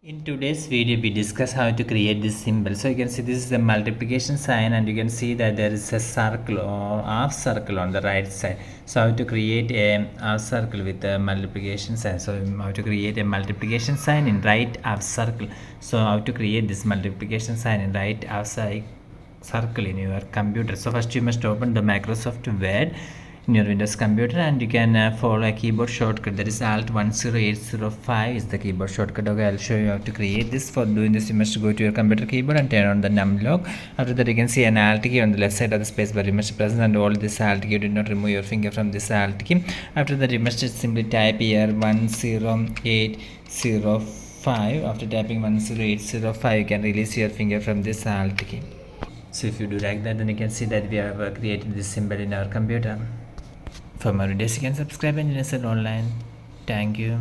In today's video, we discuss how to create this symbol. So you can see this is the multiplication sign, and you can see that there is a circle or half circle on the right side. So how to create a half circle with a multiplication sign. So how to create a multiplication sign in right half circle. So how to create this multiplication sign in right half circle in your computer. So first you must open the Microsoft Word in your Windows computer, and you can follow a keyboard shortcut, that is Alt 10805 is the keyboard shortcut. Okay, I'll show you how to create this. For doing this, you must go to your computer keyboard and turn on the numlock. After that, you can see an Alt key on the left side of the space bar. You must press and hold this Alt key. Do not remove your finger from this Alt key. After that, you must just simply type here 10805. After typing 10805, you can release your finger from this Alt key. So if you do like that, then you can see that we have created this symbol in our computer. For more videos, you can subscribe and listen online. Thank you.